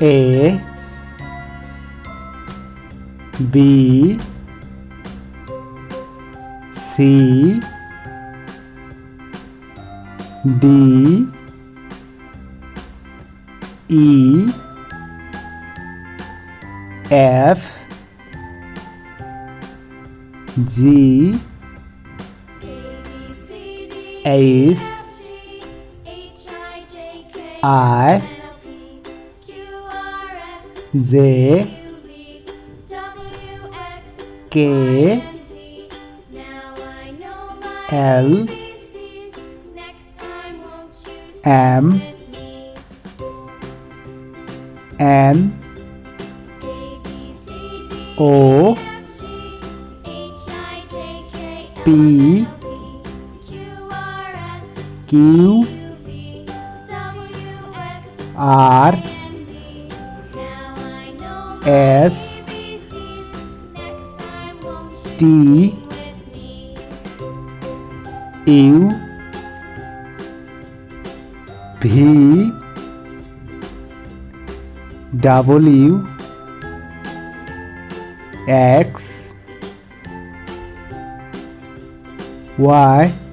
A B C D E F G H I J K L M N O P Q R S T U V W X Y